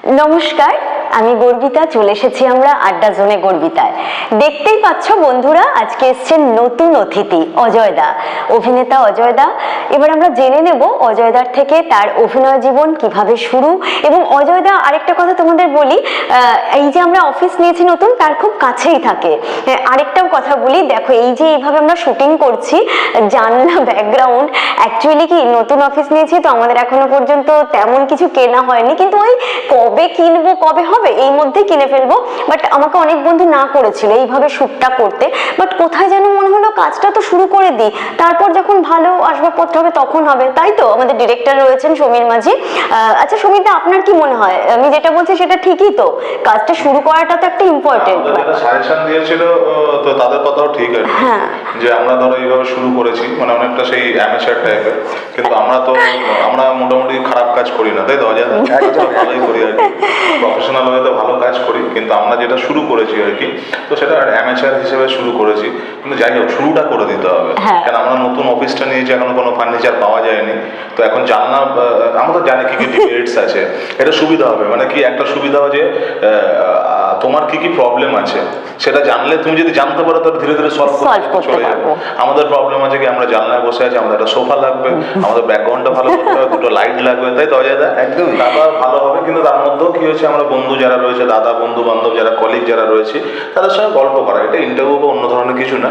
নমস্কার, আমি গর্বিতা। চলে এসেছি আমরা আড্ডা জোনে গর্বিতায়। দেখতেই পাচ্ছ বন্ধুরা, আজকে এসছেন নতুন অতিথি অজয়দা, অভিনেতা অজয়দা। এবার আমরা জেনে নেব অজয়দার থেকে তার অভিনয় জীবন কিভাবে শুরু। এবং অজয়দা, আরেকটা কথা তোমাদের বলি, এই যে আমরা অফিস নিয়েছি নতুন, তার খুব কাছেই থাকে। আরেকটাও কথা বলি, দেখো এই যে এইভাবে আমরা শুটিং করছি, জানলা ব্যাকগ্রাউন্ড, অ্যাকচুয়ালি কি নতুন অফিস নিয়েছি তো আমাদের এখনো পর্যন্ত তেমন কিছু কেনা হয়নি, কিন্তু ওই কবে কিনবো কবে হবে এই মধ্যে কিনে ফেলবো। বাট আমাকে অনেক বন্ধু না করেছিল এইভাবে শুটটা করতে, বাট কোথায় যেন মনে হলো কাজটা তো শুরু করে দিই, তারপর যখন ভালো আসবাবপত্র হবে তখন হবে। তাই তো আমাদের ডিরেক্টর রয়েছেন সমীর মাঝি। আচ্ছা সমীরদা, আপনার কি মনে হয় আমি যেটা বলছি সেটা ঠিকই তো? কাজটা শুরু করাটা তো একটা ইম্পর্টেন্ট। সাজেশন দিয়েছিল তো তাদের কথাও ঠিক আছে, যে আমরা ধরো এইভাবে শুরু করেছি, মানে অনেকটা সেই অ্যামেচার টাইপের, কিন্তু আমরা মোটামুটি খারাপ কাজ করি না, তাই তো অজয়? একদম ভালোই করি আর কি, প্রফেশনাল ওয়েতে ভালো কাজ করি। কিন্তু আমরা যেটা শুরু করেছি আর কি, তো সেটা অ্যামেচার হিসেবে শুরু করেছি। কিন্তু যাই হোক, শুরুটা করে দিতে হবে, কারণ আমরা নতুন অফিসটা নিয়েছি, এখনো কোনো ফার্নিচার পাওয়া যায়নি। তো এখন জানলা, আমরা তো জানি কি কি ডিমেরিটস আছে। এটা সুবিধা হবে, মানে কি একটা সুবিধা যে তোমার কি কি প্রবলেম আছে সেটা জানলে, তুমি যদি জানতে পারো তাহলে ধীরে ধীরে সলভ করতে চলে যাবে। আমাদের প্রবলেম আছে কি, আমরা জানলায় বসে আছি, আমাদের একটা সোফা লাগবে, আমাদের ব্যাকগ্রাউন্ডটা ভালো করতে হবে, দুটো লাইট লাগবে, তাই তো অজয়দা? একদম, তারপর ভালো হবে। কিন্তু তার মধ্যেও কি হয়েছে, আমরা বন্ধু যারা রয়েছে, দাদা বন্ধু বান্ধব যারা, কলিগ যারা রয়েছে, তাদের সঙ্গে গল্প করা। এটা ইন্টারভিউ বা অন্য ধরনের কিছু না,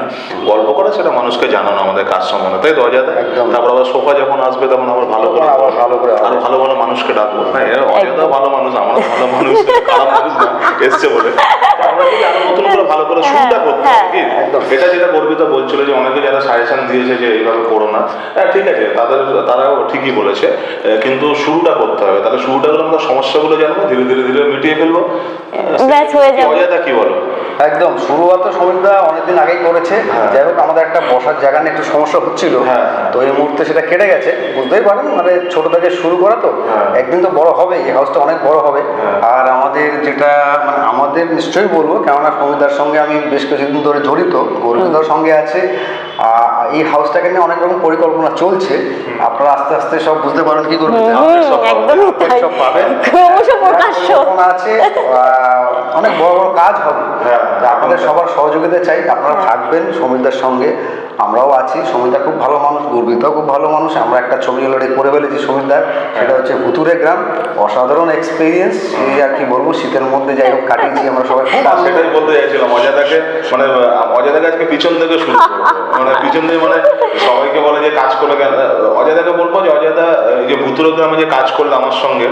গল্প করা, সেটা মানুষকে জানানো আমাদের কাজ সম্বন্ধে, তাই তো অজয়দা? তারপর আবার সোফা যখন আসবে তখন আবার ভালো করে আরো ভালো ভালো মানুষকে ডাকবো। হ্যাঁ, অজয়দা ভালো মানুষ, আমরা ভালো মানুষ, খারাপ মানুষ না এসছে বলে। আমরা যদি আরো নতুন করে ভালো করে শুরুটা করতে পারি, এটা যেটা গর্বিতা বলছিল যে অনেকে যারা সাজেশন দিয়েছে যে এইভাবে করো না, হ্যাঁ ঠিক আছে, তারাও ঠিকই বলেছে, কিন্তু শুরুটা করতে হবে। তাহলে শুরুটা হলে আমরা সমস্যাগুলো জানবো, ধীরে ধীরে ধীরে মিটিয়ে ফেলবো, ব্যাস হয়ে যাবে। অজয়দা কি বলো? একদম, শুরুয়াত তো সমীরদা অনেকদিন আগেই করেছে। যাই হোক, আমাদের একটা বসার জায়গা নিয়ে একটু সমস্যা হচ্ছিল, তো এই মুহূর্তে সেটা কেটে গেছে। বুঝতেই পারেন, মানে ছোট থেকে শুরু করা তো, একদিন তো বড় হবে, এই হাউসটা অনেক বড় হবে। আর আমাদের যেটা, মানে আমাদের নিশ্চয়ই বলবো, কেননা সমীরদার সঙ্গে আমি বেশ কিছুদিন ধরে জড়িত, গর্বিতার সঙ্গে আছে। এই হাউসটাকে নিয়ে অনেক রকম পরিকল্পনা চলছে। আপনারা আস্তে আস্তে সব বুঝতে পারেন কি করবেন, সব পাবেন, আছে অনেক বড় বড় কাজ হবে। আপনাদের সবার সহযোগিতা চাই, আপনারা থাকবেন সমীরদার সঙ্গে। আমরাও আছি, সমীরদা খুব ভালো মানুষ, গর্বিতাও খুব ভালো মানুষ। আমরা একটা ছবি অলরেডি করে ফেলেছি সমীরদার, সেটা হচ্ছে ভুতুরে গ্রাম। অসাধারণ এক্সপিরিয়েন্স, এই আর কি বলবো, শীতের মধ্যে যাই হোক কাটিয়েছি আমরা সবাই। সেটাই বলতে চাইছিলাম, অজয়দাকে মানে অজয়দাকে আজকে পিছন থেকে শুরু করবো, মানে পিছন থেকে, মানে সবাইকে বলে যে কাজ করে গেল। অজয়দাকে বলবো যে অজয়দা, এই যে ভুতুরে গ্রামে যে কাজ করলে আমার সঙ্গে,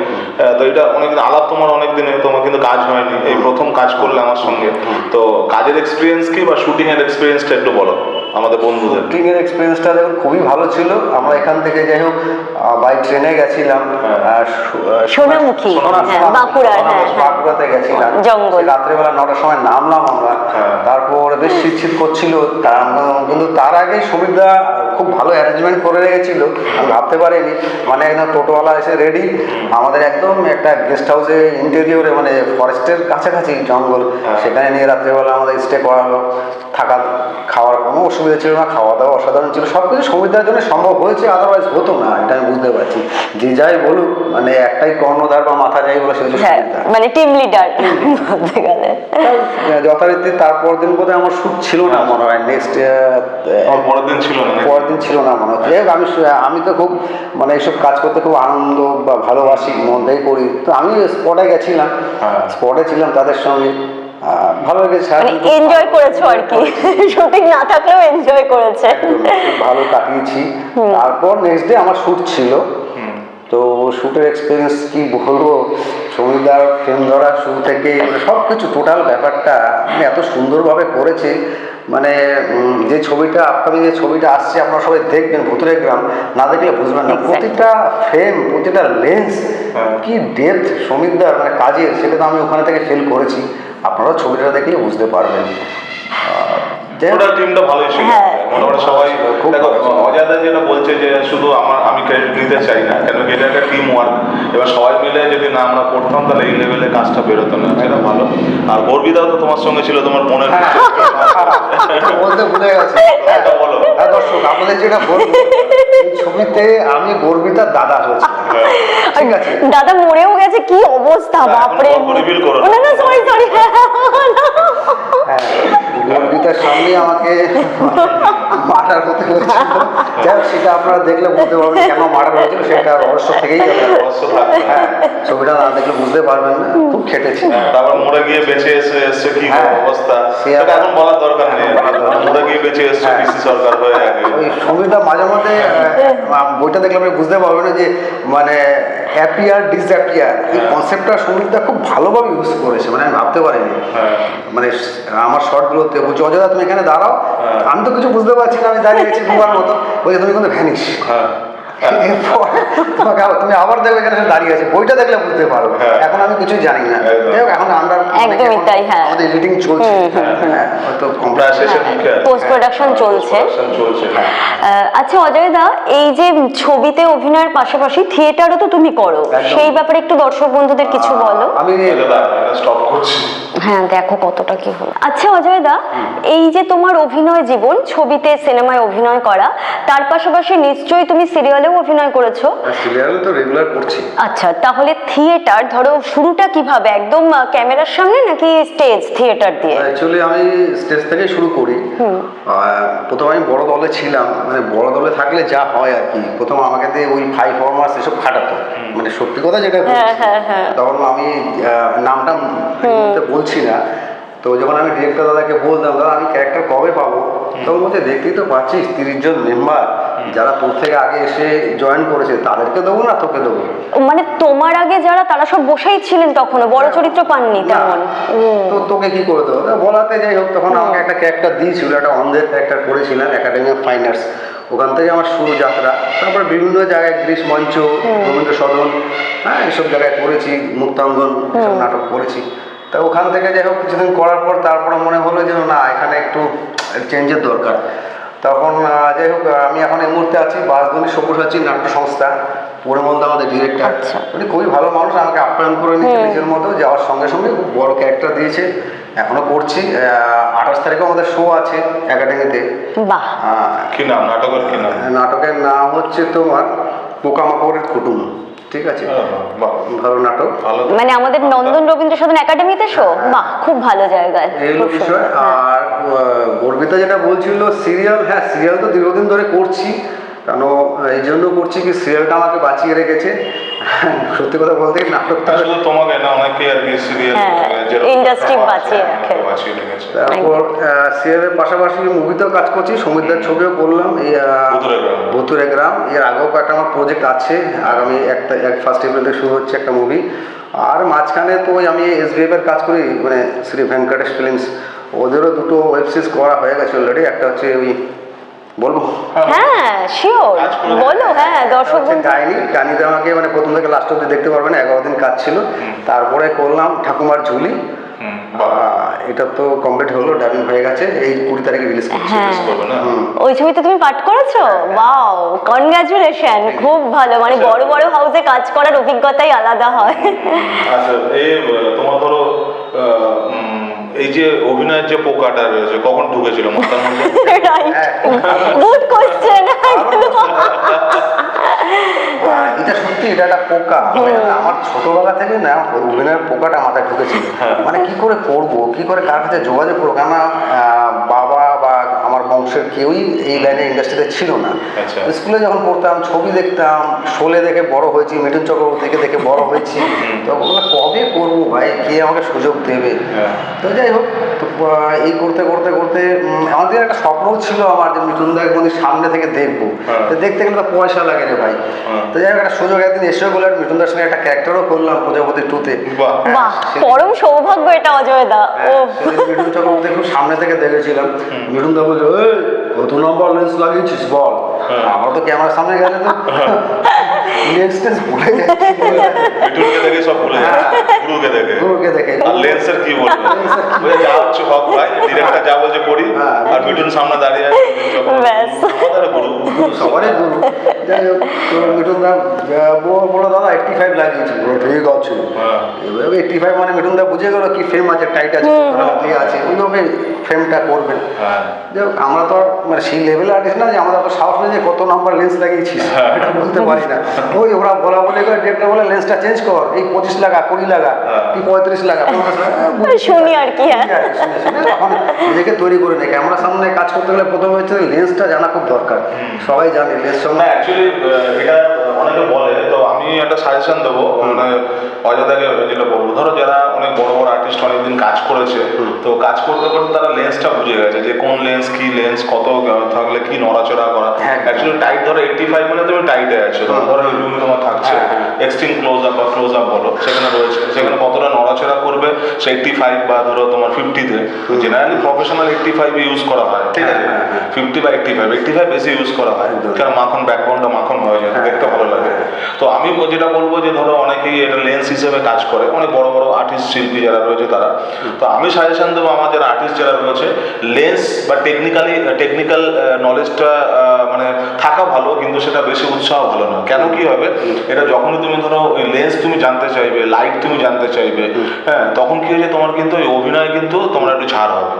তো এটা অনেকদিন আলাপ, তোমার অনেকদিনে, তোমার কিন্তু কাজ হয়নি, এই প্রথম কাজ করলে আমার সঙ্গে। তো কাজের এক্সপিরিয়েন্স কি বা শুটিং এর এক্সপিরিয়েন্সটা একটু বলো আমাদের বন্ধুদের। শুটিং এর এক্সপিরিয়েন্সটা দেখুন খুবই ভালো ছিল। আমরা এখান থেকে যাই হোক বাই ট্রেনে গেছিলাম সোনামুখী, বাঁকুড়াতে গেছিলাম, রাত্রেবেলা 9টার সময় নামলাম আমরা। তারপর বেশ শীত করছিল, কিন্তু তার আগে সমীরদা খুব ভালো অ্যারেঞ্জমেন্ট করে রেখেছিল, আমি ভাবতে পারিনি। মানে একদম টোটোওয়ালা এসে রেডি, আমাদের একদম একটা গেস্ট হাউসে ইন্টেরিয়রে, মানে ফরেস্টের কাছাকাছি জঙ্গল, সেখানে নিয়ে রাত্রেবেলা আমাদের স্টে করা হলো। থাকা খাওয়ার কোনো অসুবিধা ছিল না, খাওয়া দাওয়া অসাধারণ ছিল। সব কিছু সমীরদার জন্য সম্ভব হয়েছে, আদারওয়াইজ হতো না, এটা আমি বুঝতে পারছি। যে যাই বলুক, মানে একটাই কর্ণধার বা মাথা যাই বলে, সেটা মানে টিম লিডার বলতে গেলে। যথারীতি তারপর দিন বোধহয় আমার শুট ছিল না মনে হয়, নেক্সট পরের দিন ছিল না মনে হচ্ছে। আমি তো খুব, মানে এইসব কাজ করতে খুব আনন্দ বা ভালোবাসি, মনটাই করি। তো আমি স্পটে গেছিলাম, স্পটে ছিলাম তাদের সঙ্গে, ভালো লেগেছে, এনজয় করেছো আর কি, শুটিং না থাকলেও এনজয় করেছে, ভালো কাটিয়েছি। তারপর নেক্সট ডে আমার শুট ছিল। তো শুটের এক্সপিরিয়েন্স কি বলবো, সমীরদার ফ্রেম ধরা শুরু থেকে সব কিছু টোটাল ব্যাপারটা এত সুন্দরভাবে করেছে। মানে যে ছবিটা আপকামিং, যে ছবিটা আসছে, আপনারা সবাই দেখবেন, ভুতুরে গ্রাম, না দেখলে বুঝবেন না। প্রতিটা ফ্রেম, প্রতিটা লেন্স, কি ডেপথ সমীরদার মানে কাজের, সেটা তো আমি ওখানে থেকে ফিল করেছি। আপনারাও ছবিটা দেখলে বুঝতে পারবেন। টিমটা ভালোই ছিল, মোটামুটি সবাই। অজয়দা যেটা বলছে যে শুধু আমি ক্রেডিট নিতে চাই না, কেন এটা একটা টিম ওয়ার্ক। এবার সবাই মিলে যদি না আমরা করতাম, তাহলে এই লেভেলে কাজটা বেরোতো না, সেটা ভালো। আর গর্বিতাও তো তোমার সঙ্গে ছিল, তোমার মনের বলতে ভুলে গেছি। দর্শক, আপনাদের যেটা বলবো, এই ছবিতে আমি গর্বিতার দাদা হয়েছি। ঠিক আছে। দাদা মরেও গেছে, কি অবস্থা, বাপরে। গল্প reveal করো না। না না, সরি সরি। হ্যাঁ, গর্বিতার সামনে আমাকে মার্ডার হতে হয়েছিল। যাই হোক, সেটা আপনারা দেখলে বুঝতে পারবেন কেন মার্ডার হয়েছিল, সেটা রহস্য থেকেই যাবে। অবশ্য থাকবে। হ্যাঁ, ছবিটা না দেখলে বুঝতে পারবেন না, খুব খেটেছি। তারপর মরে গিয়ে বেঁচে এসে কি হ্যাঁ। অবস্থা, সে সেটা এখন বলার দরকার নেই। মরে গিয়ে বেঁচে এসছে হ্যাঁ। পিসি সরকার হয়ে আগে। ওই ছবিটা মাঝে মধ্যে বইটা দেখলে আপনি বুঝতে পারবেন না যে মানে অ্যাপিয়ার ডিসঅ্যাপিয়ার এই কনসেপ্টটা সমীরদা খুব ভালোভাবে ইউজ করেছে, মানে আমি ভাবতে পারিনি। হ্যাঁ। মানে আমার শর্টগুলোতে বলছি অজয় দা তুমি এখানে দাঁড়াও, হ্যাঁ। আমি তো কিছু বুঝতে পারছি না, আমি দাঁড়িয়ে গেছি দুবার মতো, বলছি তুমি কিন্তু ভ্যানিশ। হ্যাঁ। এরপর তুমি আবার দেখবে এখানে সে দাঁড়িয়ে আছে, বইটা দেখলে বুঝতে পারো। হ্যাঁ। এখন আমি কিছু জানি না, একদম। যাই হোক, এখন আমরা একদমই তাই, হ্যাঁ। আমাদের এডিটিং চলছে, হ্যাঁ, হয়তো প্রায় শেষের মুখে আছে। পোস্ট প্রোডাকশন চলছে। Production চলছে। আচ্ছা অজয় দা, এই যে ছবিতে অভিনয়ের পাশাপাশি থিয়েটারও তো তুমি করো, একদম। সেই ব্যাপারে একটু দর্শক বন্ধুদের কিছু বলো। আমি স্টপ করছি। হ্যাঁ, দেখো কতটা কি হলো। আচ্ছা অজয় দা, এই যে তোমার অভিনয় জীবন, ছবিতে সিনেমায় অভিনয় করা, তার পাশাপাশি নিশ্চয়ই তুমি সিরিয়ালেও অভিনয় করেছো। সিরিয়াল তো রেগুলার করছি। আচ্ছা, তাহলে থিয়েটার ধরো শুরুটা কিভাবে, একদম ক্যামেরার সামনে নাকি স্টেজ থিয়েটার দিয়ে? অ্যাকচুয়ালি আমি স্টেজ থেকে শুরু করি। প্রথম আমি বড় দলে ছিলাম, মানে বড় দলে থাকলে যা হয় আর কি, প্রথম আমাকে দিয়ে ওই 5 ফরমার্স এসব খাটাতো, মানে সত্যি কথা যেটা বলছি। তখন আমি নামটা বলছি না, তো যখন আমি ডিরেক্টর দাদাকে বলতাম দাদা আমি ক্যারেক্টার কবে পাবো, তখন বলছে দেখতেই তো পাচ্ছিস 30 জন মেম্বার যারা তোর থেকে আগে এসে জয়েন করেছে, তাদেরকে দেবো না তোকে দেবো? মানে তোমার আগে যারা, তারা সব বসেই ছিলেন তখনও, বড় চরিত্র পাননি তেমন? তো তোকে কি করে দেবো? তা বলাতে যাই হোক, তখন আমাকে একটা ক্যারেক্টার দিয়েছিল, একটা অন্ধের ক্যারেক্টার করেছিলাম একাডেমি অফ ফাইন আর্টস, ওখান থেকে আমার শুরু যাত্রা। তারপর বিভিন্ন জায়গায় গ্রীষ মঞ্চ, রবীন্দ্র সদন, হ্যাঁ এসব জায়গায় করেছি, মুক্তাঙ্গন এসব নাটক করেছি। তা ওখান থেকে যাই হোক কিছুদিন করার পর তারপরে মনে হলো যে না, এখানে একটু চেঞ্জের দরকার। তখন যাই হোক, আমি এখন এই মুহূর্তে আছি বাসধনী সব্যসাচী নাট্য সংস্থা, পরিমলদা আমাদের ডিরেক্টর, আচ্ছা। উনি খুবই ভালো মানুষ, আমাকে আপ্যায়ন করে নিয়েছে নিজের মতো, যাওয়ার সঙ্গে সঙ্গে খুব বড় ক্যারেক্টার দিয়েছে, এখনো করছি। 28 তারিখে আমাদের শো আছে একাডেমিতে। বাহ। কি নাম নাটকের, কি নাম? নাটকের নাম হচ্ছে তোমার পোকামাকড়ের কুটুম, ঠিক আছে? বাহ, ভালো নাটক। ভালো। মানে আমাদের নন্দন রবীন্দ্র সদন একাডেমিতে শো? বাহ, খুব ভালো জায়গায়। এই হলো খুব বিষয়। সুন্দর। হ্যাঁ। আর গর্বিতা যেটা বলছিল সিরিয়াল, হ্যাঁ সিরিয়াল তো দীর্ঘদিন ধরে করছি, কারণ এই জন্য করছি কি সিরিয়ালটা আমাকে বাঁচিয়ে রেখেছে। সত্যি কথা বলতে নাটকটা শুধু তোমাকে না, অনেকে আর কি সিরিয়াল industry বাঁচিয়ে রাখে। বাঁচিয়ে রেখেছে। তারপর সিরিয়ালের পাশাপাশি মুভিতেও কাজ করছি, সমীরদার ছবিও করলাম, এই ভুতুরে গ্রাম। এর আগেও একটা আমার প্রজেক্ট আছে, আগামী 1 এপ্রিল থেকে শুরু হচ্ছে একটা মুভি। আর মাঝখানে তো ওই আমি SBF এর কাজ করি, মানে শ্রী ভেঙ্কটেশ ফিল্মস, ওদেরও দুটো ওয়েব সিরিজ করা হয়ে গেছে অলরেডি। একটা হচ্ছে ওই বলবো, হ্যাঁ শিওর, বলো। হ্যাঁ, দর্শক গানিতে আমাকে মানে প্রথম থেকে লাস্ট অব্দি দেখতে পারবেন, 11 দিন কাজ ছিল। তারপরে করলাম ঠাকুমার ঝুলি, এটা তো কমপ্লিট হলো, ডাবিং হয়ে গেছে, এই 20 তারিখে রিলিজ করছি। ওই ছবিতে তুমি পাঠ করেছো? ওয়াও, কনগ্রাচুলেশন, খুব ভালো। মানে বড় বড় হাউসে কাজ করার অভিজ্ঞতাই আলাদা হয়। আচ্ছা, এই তোমার ধরো এই যে অভিনয়ের যে পোকাটা রয়েছে, কখন ঢুকেছিল মাথার মধ্যে? Good question. এটা সত্যি, এটা একটা পোকা। আমার ছোটবেলা থেকে না অভিনয়ের পোকাটা মাথায় ঢুকেছিল, মানে কি করে করব, কি করে কার কাছে যোগাযোগ করবো, কেন বাবা বা আমার বংশের কেউই এই লাইনের ইন্ডাস্ট্রিতে ছিল না। স্কুলে যখন পড়তাম ছবি দেখতাম, শোলে দেখে বড় হয়েছি, মিঠুন চক্রবর্তীকে দেখে বড় হয়েছি, তখন কবে করবো ভাই, কে আমাকে সুযোগ দেবে? তো যাই হোক, তো এই করতে করতে করতে আমাদের একটা স্বপ্নও ছিল আমার, যে মিঠুন দাকে কোনদিন সামনে থেকে দেখবো। তো দেখতে গেলে তো পয়সা লাগে রে ভাই। তো যাই হোক, একটা সুযোগ একদিন এসেও গেল, মিঠুন দার সঙ্গে একটা ক্যারেক্টারও করলাম প্রজাপতি 2-তে। বাহ, পরম সৌভাগ্য এটা অজয় দা। ও মিঠুন চক্রবর্তী খুব সামনে থেকে দেখেছিলাম। মিঠুন দা বলছে কত নম্বর লেন্স লাগিয়েছিস বল। আমার তো ক্যামেরার সামনে গেলে তো লেন্স টেন্স ভুলে যাচ্ছি, মিঠুনকে দেখে সব ভুলে যায়, গুরুকে দেখে। গুরুকে দেখে আর লেন্স লেন্সের কি বলবো, ওই যা হচ্ছে হোক ভাই, ডিরেক্টর যা বলছে করি, আর মিঠুন সামনে দাঁড়িয়ে আছে, ব্যাস। আমাদের গুরু। সবারই গুরু। যাই হোক, তো মিঠুন দা বলো দাদা 85 লাগিয়েছি, পুরো ঠিক আছে। এভাবে 85 মানে মিঠুন দা বুঝে গেল কি ফ্রেম আছে, টাইট আছে, আছে, ওইভাবে ফ্রেমটা করবেন। যাই হোক, আমরা তো আর মানে সেই লেভেলে আর্টিস্ট না যে আমাদের অত সাহস নেই যে কত নাম্বার লেন্স লাগিয়েছিস, এটা বলতে পারি না। ওই ওরা বলা বলে করে ডিরেক্টর বলে লেন্সটা চেঞ্জ কর, এই 25 লাগা, 20 লাগা, কি 35 লাগা, 50 লাগা, শুনি আর কি। হ্যাঁ, তখন নিজেকে তৈরি করে নেই। ক্যামেরার সামনে কাজ করতে গেলে প্রথমে হচ্ছে লেন্সটা জানা খুব দরকার। সবাই জানে লেন্স না সঙ্গে অ্যাকচুয়ালি এটা অনেকে বলে, তো আমি একটা সাজেশন দেবো, মানে অযোধ্যাকে যেটা বলবো, ধরো যারা অনেক বড় বড় আর্টিস্ট অনেকদিন কাজ করেছে, তো কাজ করতে করতে তারা লেন্সটা বুঝে গেছে যে কোন লেন্স কি লেন্স কত থাকলে কি নড়াচড়া করা। অ্যাকচুয়ালি টাইট ধরো 85 মানে তুমি টাইটে আছো, ধরো রুমে তোমার থাকছে এক্সট্রিম ক্লোজ আপ বা ক্লোজ আপ বলো, সেখানে রয়েছে, সেখানে কতটা নড়াচড়া করবে সে 85 বা ধরো তোমার 50-তে, জেনারেলি প্রফেশনাল 85 ইউজ করা হয়, ঠিক আছে, 50 বা 85 বেশি ইউজ করা হয়, কারণ মাখন ব্যাকগ্রাউন্ডটা মাখন হয়ে যায়, দেখতে ভালো লাগে। তো আমি যেটা বলবো যে ধরো অনেকেই এটা লেন্স হিসেবে কাজ করে, অনেক বড় বড় আর্টিস্ট শিল্পী যারা রয়েছে তারা, তো আমি সাজেশন দেবো আমার যারা আর্টিস্ট যারা রয়েছে, লেন্স বা টেকনিক্যাল নলেজটা মানে থাকা ভালো, কিন্তু সেটা বেশি উৎসাহ ভালো না। কেন কি হবে, এটা যখনই তুমি ধরো ওই লেন্স তুমি জানতে চাইবে, লাইট তুমি জানতে চাইবে, হ্যাঁ, তখন কি হয়েছে তোমার কিন্তু ওই অভিনয় কিন্তু তোমার একটু ছাড় হবে,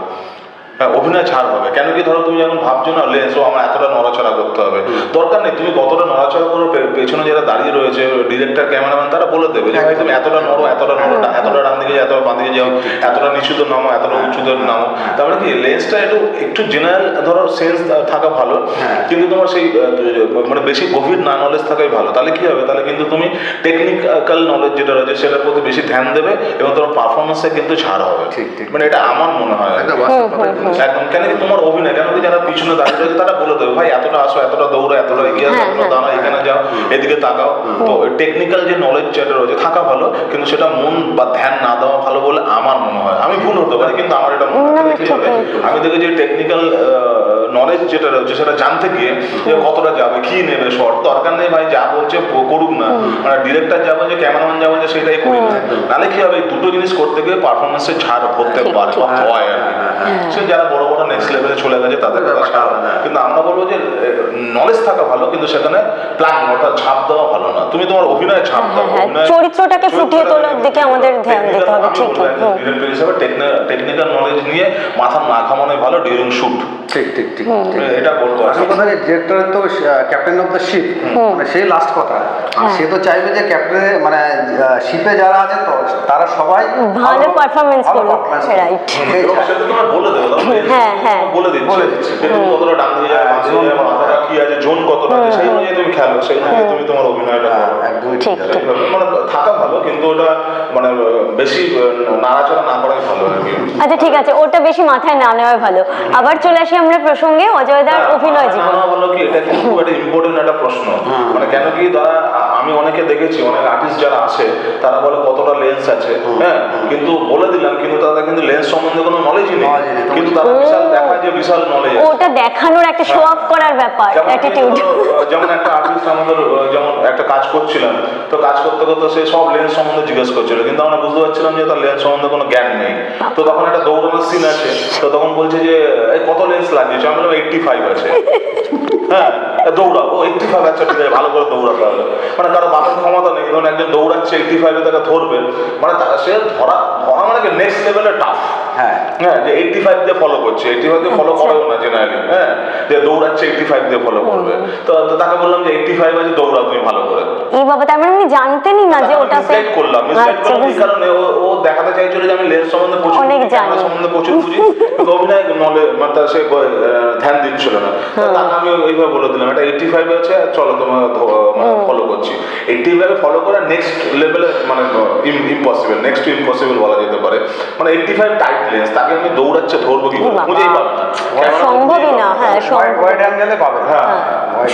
অভিনয় ছাড় হবে। কেন কি ধরো তুমি যখন ভাবছো না লেন্স ও আমার এতটা নড়াচড়া করতে হবে, দরকার নেই, তুমি কতটা নড়াচড়া করো, পেছনে যারা দাঁড়িয়ে রয়েছে ডিরেক্টর ক্যামেরাম্যান তারা বলে দেবে যে ভাই তুমি এতটা নড়ো, এতটা ডান দিকে যাও, এতটা বাঁ দিকে যাও, এতটা নিচুতে নামো, এতটা উঁচুতে নামো। তারপরে কি লেন্সটা একটু জেনারেল ধরো সেন্স থাকা ভালো, কিন্তু তোমার সেই মানে বেশি গভীর না নলেজ থাকাই ভালো। তাহলে কি হবে, তাহলে কিন্তু তুমি টেকনিক্যাল নলেজ যেটা রয়েছে সেটার প্রতি বেশি ধ্যান দেবে এবং তোমার পারফরমেন্সে কিন্তু ছাড় হবে। মানে এটা আমার মনে হয় একদম। কেন কি তোমার অভিনয়, কেন কি যারা পিছনে দাঁড়িয়ে রয়েছে তারা বলে দেবে ভাই এতটা আসো, এতটা দৌড়ো, এতটা এগিয়ে আসো, এতটা দাঁড়া, এখানে যাও, এদিকে তাকাও। তো টেকনিক্যাল যে নলেজ যেটা রয়েছে থাকা ভালো, কিন্তু সেটা মন বা ধ্যান না দেওয়া ভালো বলে আমার মনে হয়। আমি ভুল হতে পারি, কিন্তু আমার এটা মনে হয় কি হবে, আমি দেখি যে টেকনিক্যাল নলেজ যেটা রয়েছে সেটা জানতে গিয়ে যে কতটা যাবে, কি নেবে শর্ট, দরকার নেই ভাই যা বলছে করুক না, মানে ডিরেক্টর যা বলছে, ক্যামেরাম্যান যা বলছে সেটাই করি না। নাহলে কি হবে, দুটো জিনিস করতে গিয়ে পারফরমেন্সে ছাড় হতে পারে বা হয় আর কি। সে যারা বড় বড় নেক্সট লেভেলে চলে গেছে তাদের কথা ছাড়, কিন্তু আমরা বলবো যে নলেজ থাকা ভালো, কিন্তু সেখানে প্ল্যান অর্থাৎ ছাপ দেওয়া ভালো না। তুমি তোমার অভিনয়ে ছাপ দাও, চরিত্রটাকে ফুটিয়ে তোলার দিকে আমাদের ধ্যান দিতে হবে। ঠিক ডিরেক্টর হিসেবে টেকনিক্যাল নলেজ নিয়ে মাথা না ঘামানোই ভালো ডিউরিং শুট। ঠিক ঠিক ঠিক, এটা বলবো। আসল কথা যে ডিরেক্টরের তো ক্যাপ্টেন অফ দ্য শিপ, মানে সেই লাস্ট কথা, সে তো চাইবে যে ক্যাপ্টেন মানে শিপে যারা আছে তো তারা সবাই ভালো পারফরমেন্স করুক, রাইট। সেটা তোমার বলে দেবো, বলে দিচ্ছি যে তুমি কতটা ডান দিকে যাবে, বাঁ দিকে যাবে, মাথাটা কি আছে, জোন কতটা আছে, সেই অনুযায়ী তুমি খেলো, সেই অনুযায়ী তুমি তোমার অভিনয়টা করো। একদমই ঠিক ঠিক। মানে থাকা ভালো, কিন্তু ওটা মানে বেশি নাড়াচাড়া না করাই ভালো আর কি। আচ্ছা ঠিক আছে, ওটা বেশি মাথায় না নেওয়াই ভালো। আবার চলে আসি আমরা প্রসঙ্গে, অজয়দার অভিনয় জীবন। বলো কি, এটা কিন্তু খুব একটা ইম্পর্টেন্ট একটা প্রশ্ন। মানে কেন কি তারা, আমি অনেকে দেখেছি অনেক আর্টিস্ট যারা আসে তারা বলে কতটা লেন্স আছে, হ্যাঁ, কিন্তু বলে দিলাম, কিন্তু তাদের কিন্তু লেন্স সম্বন্ধে কোনো নলেজই নেই, কিন্তু তারা বিশাল দেখায় যে বিশাল নলেজ। ওটা দেখানোর একটা শো অফ করার ব্যাপার, অ্যাটিটিউড। যেমন একটা আর্টিস্ট আমাদের, যেমন একটা কাজ করছিলাম, তো কাজ করতে করতে সে সব লেন্স সম্বন্ধে জিজ্ঞেস করছিল, কিন্তু আমরা বুঝতে পারছিলাম যে তার লেন্স সম্বন্ধে কোনো জ্ঞান নেই। তো তখন একটা দৌড়ানোর সিন আছে, তো তখন বলছে যে কত লেন্স লাগিয়েছে, আমি বললাম 85 আছে। হ্যাঁ, দৌড়াবো 85, আচ্ছা ঠিক আছে, ভালো করে দৌড়াতে হবে। মানে কারো বাপের ক্ষমতা নেই, ধরুন একজন দৌড়াচ্ছে 85-এ তাকে ধরবে, মানে সে ধরা মানে নেক্সট লেভেলে টাফ। হ্যাঁ, যে 85 দিয়ে ফলো করছে, 85 দিয়ে ফলো করেও না জেনারেলি, হ্যাঁ, যে দৌড়াচ্ছে 85 দিয়ে ফলো করবে। তো তাকে বললাম যে 85 আছে, দৌড়াও তুমি ভালো করে। এই বাবা, তার মানে উনি জানতেনই না যে ওটা মিসগাইড করলাম এই কারণে ও দেখাতে চাইছিল যে আমি লেন্স সম্বন্ধে প্রচুর বুঝি, কিন্তু অভিনয় নলেজ মানে সে ধ্যান দিচ্ছিল না। তাকে আমি ওইভাবে বলে দিলাম এটা 85 আছে, চলো তোমার ফলো করছি। 85 ফলো করা নেক্সট লেভেলে মানে ইম্পসিবল, নেক্সট টু ইম্পসিবল বলা যেতে পারে। মানে 85 টাইট লেন্স, তাকে আমি দৌড়াচ্ছে ধরবো কি বুঝেই পাবে না, সম্ভবই না। হ্যাঁ, ওয়াইড অ্যাঙ্গেলে পাবে, হ্যাঁ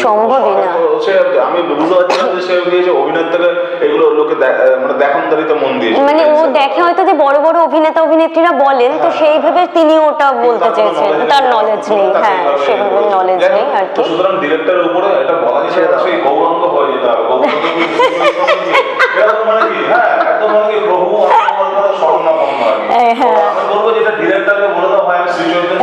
সম্ভবই না। সে আমি বুঝতে পারছিলাম যে সে গিয়েছে অভিনয় থেকে এগুলো লোকে মানে দেখানদারিতে মন দিয়েছে, মানে ও দেখে হয়তো যে বড় বড় অভিনেতা অভিনেত্রীরা বলেন, তো সেই ভেবে তিনি ওটা বলতে চেয়েছেন, তার নলেজ নেই। হ্যাঁ, সেভাবে নলেজ নেই আর কি। সুতরাং ডিরেক্টরের উপরে এটা বলা যায় সেই গৌরাঙ্গ হয়ে যেতে হবে, গৌরাঙ্গ মানে কি, হ্যাঁ একদম মানে কি প্রভু স্বর্ণপন্ন আর কি। হ্যাঁ আমি বলবো যেটা ডিরেক্টরকে বলে দাও ভাই আমি সিচুয়েশন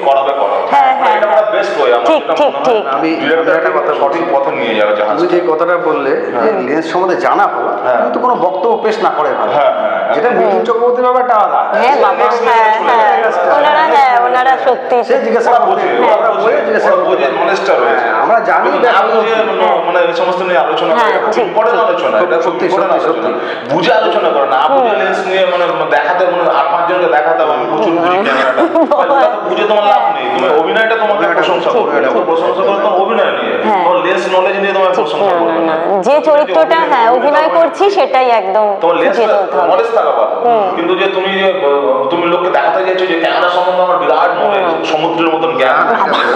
করাবে হ্যাঁ, হ্যাঁ, এটা একটা বেস্ট ওয়ে আমার ঠিক, যেটা ঠিক, মনে হয় ঠিক। আমি ডিরেক্টর একটা কথা সঠিক পথে নিয়ে যাবে জাহাজ তুমি যে কথাটা বললে যে লেন্স সম্বন্ধে জানা ভালো কিন্তু কোনো বক্তব্য পেশ না করে ভালো, হ্যাঁ, হ্যাঁ, যেটা মিঠুন চক্রবর্তীর ব্যাপারটা আলাদা। হ্যাঁ বাবা, হ্যাঁ ওনারা সত্যি সে জিজ্ঞাসা ওরা করতে, বোঝে, ওরা বলে জিজ্ঞাসা করতে বোঝে, পারে। knowledge-টা রয়েছে। হ্যাঁ, আমরা জানি কিন্তু না বুঝে মানে এই সমস্ত নিয়ে আলোচনা হ্যাঁ, করে, এটা খুব ঠিক, important ঠিক। আলোচনা, এটা খুব সত্যি, important সত্যি, আলোচনা। সত্যি। বুঝে আলোচনা করে না, বুঝে লেন্স নিয়ে মানে দেখাতে মানে 8-5 জনকে দেখাতে হবে, আমি প্রচুর বুঝি ক্যামেরাটা। ওটা তো বুঝে তোমার লাভ নেই, তুমি অভিনয়টা তোমাকে প্রশংসা করবে, এটা তো প্রশংসা করে তোমার অভিনয় নিয়ে, হ্যাঁ। তোমার লেন্স নলেজ নিয়ে তোমার প্রশংসা করবে না। যে চরিত্রটা হ্যাঁ অভিনয় করছি সেটাই একদম তোমার ফুটিয়ে তুলতে হবে। নলেজ থাকা ভালো, কিন্তু যে তুমি লোককে দেখাতে যাচ্ছ যে ক্যামেরা সম্বন্ধে আমার বিরাট নলেজ, সমুদ্রের মতন জ্ঞান,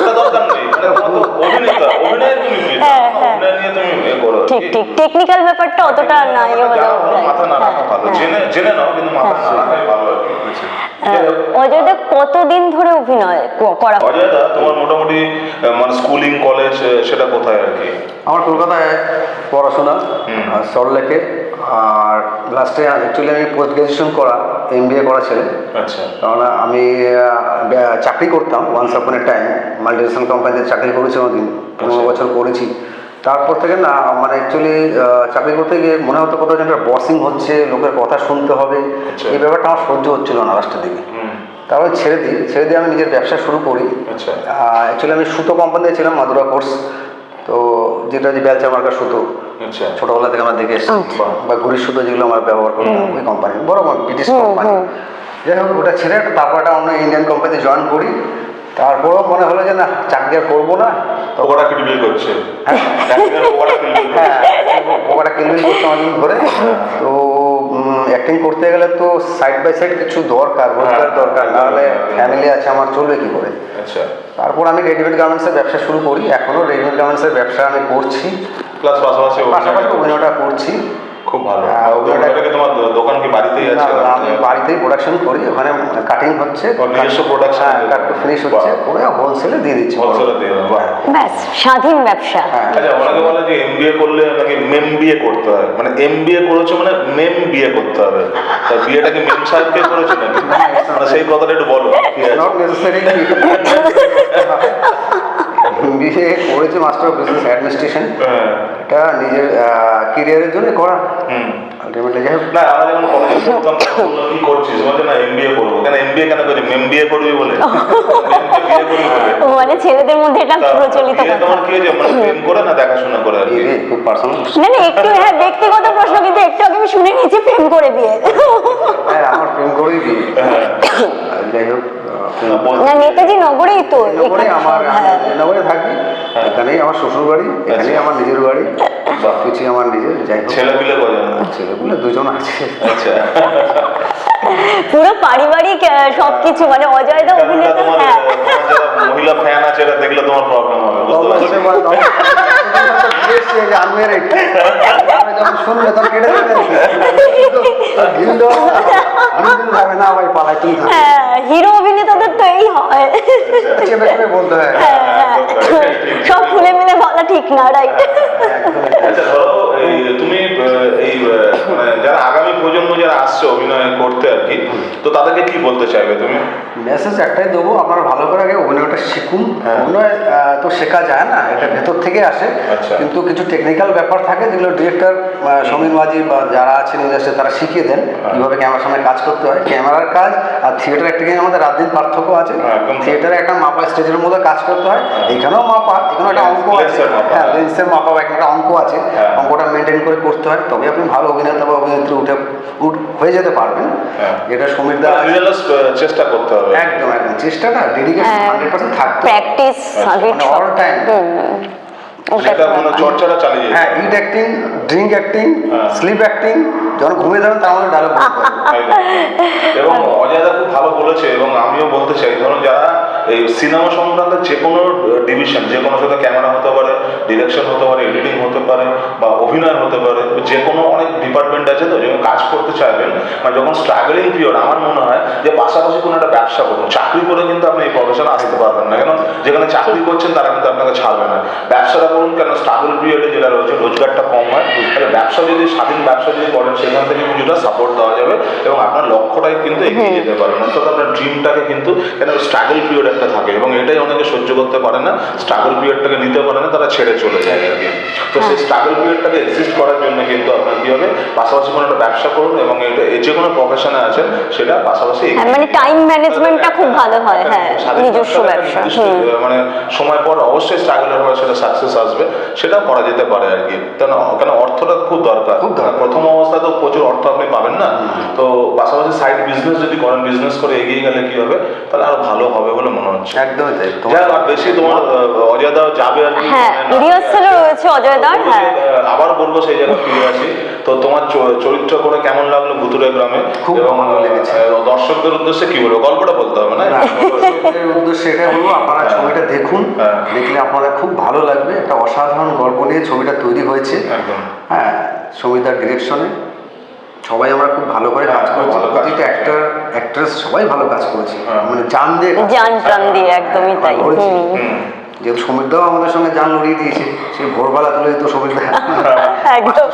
ওটা দরকার নেই। মানে তোমার তো অভিনেতা, অভিনয় তুমি হ্যাঁ, হ্যাঁ। অভিনয় নিয়ে তুমি করো ঠিক ঠিক, টেকনিক্যাল ব্যাপারটা অতটা নাই হলেও মাথা না রাখা ভালো, জেনে নাও কিন্তু মাথা না রাখাই ভালো আর কি। অজয়দা কতদিন ধরে অভিনয় করা? অজয়দা তোমার মোটামুটি মানে স্কুলিং কলেজ সেটা কোথায় আর কি? আমার কলকাতায় পড়াশোনা, সল্টলেকে, আর লাস্টে অ্যাকচুয়ালি আমি পোস্ট গ্রাজুয়েশন করা, MBA করা ছেলে। আচ্ছা, কারণ আমি চাকরি করতাম ওয়ান্স আপন এ টাইম, মাল্টিনেশনাল কোম্পানিতে চাকরি করেছি অনেকদিন, 15 বছর করেছি। তারপর থেকে না মানে অ্যাকচুয়ালি চাকরি করতে গিয়ে মনে হতো কোথাও যেন একটা বসিং হচ্ছে, লোকের কথা শুনতে হবে, আচ্ছা। এই ব্যাপারটা আমার সহ্য হচ্ছিল না লাস্টের দিকে। তারপরে ছেড়ে দিয়ে আমি নিজের ব্যবসা শুরু করি। আচ্ছা। অ্যাকচুয়ালি আমি সুতো কোম্পানিতে ছিলাম, মাদুরা কোর্স, তো যেটা যে বেলচা মার্কার সুতো, আচ্ছা, ছোটবেলা থেকে আমরা দেখে এসেছি, বা ঘুড়ির সুতো যেগুলো আমরা ব্যবহার করতাম ওই কোম্পানি, বড় ব্রিটিশ কোম্পানি। যাই হোক ওটা ছেড়ে তারপর একটা অন্য ইন্ডিয়ান কোম্পানিতে জয়েন করি। তারপরও মনে হলো যে না চাকরি আর করবো না, ওরা কিডবিল করছে, ওটা কিনবিল করতে অনেকদিন ধরে। তো অ্যাক্টিং করতে গেলে তো সাইড বাই সাইড কিছু দরকার, রোজগার দরকার, নাহলে ফ্যামিলি আছে আমার, চলবে কি করে। আচ্ছা, তারপর আমি রেডিমেড গার্মেন্টসের ব্যবসা শুরু করি, এখনও রেডিমেড গার্মেন্টসের ব্যবসা আমি করছি, প্লাস পাশাপাশি অভিনয়টা করছি। খুব ভালো। হ্যাঁ, ওটা কি তোমার দোকান কি বাড়িতেই আছে? না, আমি বাড়িতেই প্রোডাকশন করি, ওখানে কাটিং হচ্ছে, নিজস্ব প্রোডাকশন, কাট টু ফিনিশ হচ্ছে, ওরা হোলসেলে দিয়ে দিচ্ছি। হোলসেলে দিয়ে দাও। ব্যাস স্বাধীন ব্যবসা। আচ্ছা, অনেকে বলে যে MBA করলে নাকি মেম বিয়ে করতে হয়, মানে MBA করেছো মানে মেম বিয়ে করতে হবে, তা বিয়েটা কি মেম সাহেবকে করেছো নাকি? মানে সেই কথাটা একটু বলো। নট নেসেসারি বিয়ে করেছে মাস্টার অফ বিজনেস অ্যাডমিনিস্ট্রেশন, এটা নিজের ক্যারিয়ারের জন্য করা। আলটিমেটলি যাই হোক, না আমরা যখন কলেজে পড়তাম তখন বললো, কি করছিস? বলছে না MBA করবো। কেন MBA কেন করছিস? মেম বিয়ে করবি বলে, বিয়ে করবি বলে। মানে ছেলেদের মধ্যে এটা প্রচলিত বিয়ে কথা। তোমার কি হয়েছে, মানে প্রেম করে না দেখাশোনা করে আর কি? এই খুব পার্সোনাল। না না, একটু হ্যাঁ ব্যক্তিগত প্রশ্ন, কিন্তু একটু আগে আমি শুনে নিয়েছি প্রেম করে বিয়ে। হ্যাঁ, আমার প্রেম করেই বিয়ে। যাই হোক, না নেতাজি নগরেই তো নগরে আমার, নগরে থাকি, এখানেই আমার শ্বশুর বাড়ি, এখানেই আমার নিজের বাড়ি, সব কিছুই আমার নিজের। যাই হোক, ছেলে পিলে কজন? ছেলেগুলো দুজন আছে। আচ্ছা, পুরো পারিবারিক সবকিছু, মানে অজয়দা অভিনেতা। তোমার হ্যাঁ যারা মহিলা ফ্যান আছে এরা দেখলে তোমার প্রবলেম হবে, বুঝতে পারছো? যখন শুনবে তখন কেটে দেবে, না ভাই পালাই তুমি থাকো, হিরো অভিনেতাদের তো এই হয়, চেপে চেপে বলতে হয়। সব খুলে মিলে বলা ঠিক না, রাইট? আচ্ছা, ধরো তুমি এই মানে যারা আগামী প্রজন্ম যারা আসছে অভিনয় করতে আর কি, তো তাদেরকে কি বলতে চাইবে তুমি? মেসেজ একটাই দেবো, আপনারা ভালো করে আগে অভিনয়টা শিখুন। অভিনয় তো শেখা যায় না, এটা ভেতর থেকে আসে, কিন্তু কিছু টেকনিক্যাল ব্যাপার থাকে যেগুলো ডিরেক্টর সমীর মাঝি বা যারা আছেন ইন্ডাস্ট্রি তারা শিখিয়ে দেন কীভাবে ক্যামেরার সামনে কাজ করতে হয়। ক্যামেরার কাজ আর থিয়েটার অ্যাক্টিংয়ের মধ্যে রাত দিন পার্থক্য আছে। থিয়েটারে একটা মাপা স্টেজের মধ্যে কাজ করতে হয়, এখানেও মাপা, এখানেও একটা অঙ্ক আছে, হ্যাঁ লেন্সের মাপা বা একটা অঙ্ক আছে, অঙ্কটা মেনটেন করে করতে হয়, তবে আপনি ভালো অভিনেতা বা অভিনেত্রী হয়ে যেতে পারবেন। এটা সমীর দা চেষ্টা করতে হবে, একদম একদম চেষ্টাটা, ডেডিকেশন 100% থাকতে, প্র্যাকটিস অল টাইম সেটা মানে চর্চাটা চালিয়ে যেতে হ্যাঁ, eat acting, drink acting, sleep acting, যখন ঘুমিয়ে যাবেন তার মধ্যে ডায়লগ বলতে হবে। এবং অজয়দা খুব ভালো বলেছে, এবং আমিও বলতে চাই, ধরুন যারা এই সিনেমা সংক্রান্ত যে কোনো ডিভিশন, যে কোনো সাথে ক্যামেরা হতে পারে, ডিরেকশন হতে পারে, এডিটিং হতে পারে, বা অভিনয় হতে পারে, যে কোনো অনেক ডিপার্টমেন্ট আছে তো যেমন কাজ করতে চাইবেন, মানে যখন স্ট্রাগলিং পিরিয়ড, আমার মনে হয় যে পাশাপাশি কোনো একটা ব্যবসা করুন। চাকরি করে কিন্তু আপনি এই প্রফেশনে আসতে পারবেন না, কেন যেখানে চাকরি করছেন তারা কিন্তু আপনাকে ছাড়বে না। ব্যবসাটা করুন, কেন স্ট্রাগল পিরিয়ডে যেটা রয়েছে রোজগারটা কম হয়, তাহলে ব্যবসা যদি স্বাধীন ব্যবসা যদি করেন সেখান থেকে কিছুটা সাপোর্ট দেওয়া যাবে এবং আপনার লক্ষ্যটাই কিন্তু এগিয়ে যেতে পারেন, অর্থাৎ আপনার ড্রিমটাকে কিন্তু, কেন স্ট্রাগল পিরিয়ড একটা থাকে এবং এটাই অনেকে সহ্য করতে পারে না, স্ট্রাগল পিরিয়ডটাকে নিতে পারে না, তারা ছেড়ে চলে যায় আর কি। তো সেই স্ট্রাগল পিরিয়ডটাকে এক্সিস্ট করার জন্য কিন্তু আপনার কি হবে, পাশাপাশি কোনো একটা ব্যবসা করুন এবং এটা যে কোনো প্রফেশনে আছেন সেটা পাশাপাশি মানে টাইম ম্যানেজমেন্টটা খুব ভালো হয়। হ্যাঁ, নিজস্ব ব্যবসা, মানে সময় পর অবশ্যই স্ট্রাগলের পর সেটা সাকসেস আসবে, সেটা করা যেতে পারে আর কি। কেন অর্থটা খুব দরকার, প্রথম অবস্থায় তো প্রচুর অর্থ আপনি পাবেন না, তো পাশাপাশি সাইড বিজনেস যদি করেন, বিজনেস করে এগিয়ে গেলে কি হবে, তাহলে আরো ভালো হবে বলে মনে হচ্ছে। একদমই তাই। যাই হোক, বেশি তোমার অজয় দাও যাবে আর কি, হ্যাঁ রিহার্সালও রয়েছে অজয় দার। হ্যাঁ, আবার বলবো সেই জায়গায় ফিরে আসি। তো তোমার চরিত্র করে কেমন লাগলো ভুতুড়ে গ্রামে? খুব ভালো লেগেছে। দর্শকদের উদ্দেশ্যে কি বলবো, গল্পটা বলতে হবে না? দর্শকদের উদ্দেশ্যে এটা বলবো, আপনারা ছবিটা দেখুন, দেখলে আপনাদের খুব ভালো লাগবে। একটা অসাধারণ গল্প নিয়ে ছবিটা তৈরি হয়েছে। একদম। হ্যাঁ, সমিতার ডিরেকশনে সবাই আমরা খুব ভালো করে কাজ করেছি, প্রতিটা অ্যাক্টর অ্যাক্ট্রেস সবাই ভালো কাজ করেছে, মানে জান দিয়ে জান প্রাণ দিয়ে, একদমই তাই। যেহেতু সমীরদাও আমাদের সঙ্গে জান লড়িয়ে দিয়েছে, সেই ভোরবেলা তুলে তো সমীরদা একদম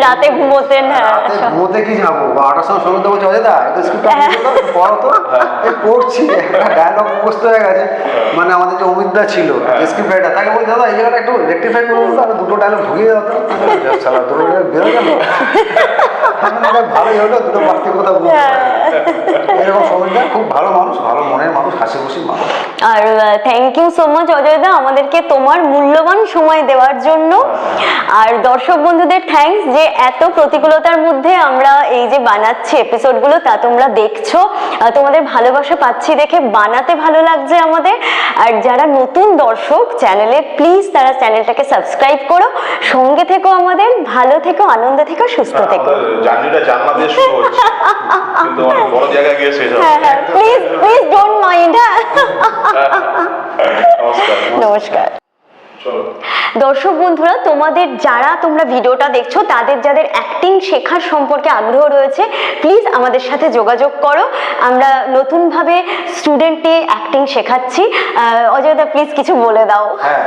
রাতে ঘুমোতেন। হ্যাঁ, রাতে ঘুমোতে কি যাবো, বা 8টার সময় সমীরদা বলছে অজয় দা এটা স্ক্রিপ্ট পড়ো তো, পড়ছি একটা ডায়লগ মুখস্থ হয়ে গেছে। মানে আমাদের যে অমিতদা ছিল স্ক্রিপ্ট রাইটার, তাকে বলছি দাদা এই জায়গাটা একটু রেকটিফাই করবো, আর দুটো ডায়লগ ঢুকিয়ে দাও তো, সালা দুটো ডায়লগ বেরো গেল, ভালোই হলো, দুটো বাড়তি কথা বলতে। এরকম সমীরদা খুব ভালো মানুষ, ভালো মনের মানুষ, হাসি খুশি মানুষ। আর thank you so much Ajay দা আমাদেরকে তোমার মূল্যবান সময় দেওয়ার জন্য। আর দর্শক বন্ধুদের থ্যাঙ্কস যে এত প্রতিকূলতার মধ্যে আমরা এই যে বানাচ্ছি এপিসোডগুলো, তা তোমরা দেখছো, তোমাদের ভালোবাসা পাচ্ছি দেখে বানাতে ভালো লাগছে আমাদের। আর যারা নতুন দর্শক চ্যানেলে, প্লিজ তারা চ্যানেলটাকে সাবস্ক্রাইব করো, সঙ্গে থেকো আমাদের, ভালো থেকো, আনন্দে থেকো, সুস্থ থেকো। জার্নিটা জানলা দিয়ে শুরু হচ্ছে, কিন্তু অনেক বড় জায়গায় গিয়ে শেষ হবে। হ্যাঁ, প্লিজ প্লিজ ডোন্ট মাইন্ড। হ্যাঁ, নমস্কার। দর্শক বন্ধুরা, তোমরা ভিডিওটা দেখছো, যাদের অ্যাক্টিং শেখার সম্পর্কে আগ্রহ রয়েছে, প্লিজ আমাদের সাথে যোগাযোগ করো। আমরা নতুনভাবে স্টুডেন্টকে অ্যাক্টিং শেখাচ্ছি। অজয় দা প্লিজ কিছু বলে দাও। হ্যাঁ,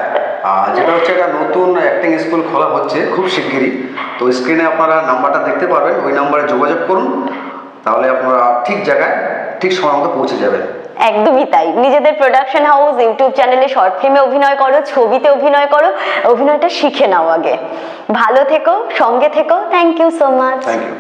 যেটা হচ্ছে একটা নতুন অ্যাক্টিং স্কুল খোলা হচ্ছে খুব শিগগিরই, তো স্ক্রিনে আপনারা নাম্বারটা দেখতে পারবেন, ওই নাম্বারে যোগাযোগ করুন, তাহলে আপনারা ঠিক জায়গায় ঠিক সময় মতো পৌঁছে যাবেন। একদমই তাই। নিজেদের প্রোডাকশন হাউস, ইউটিউব চ্যানেলে শর্ট ফিল্মে অভিনয় করো, ছবিতে অভিনয় করো, অভিনয়টা শিখে নাও আগে। ভালো থেকো, সঙ্গে থেকো। Thank you so much. Thank you.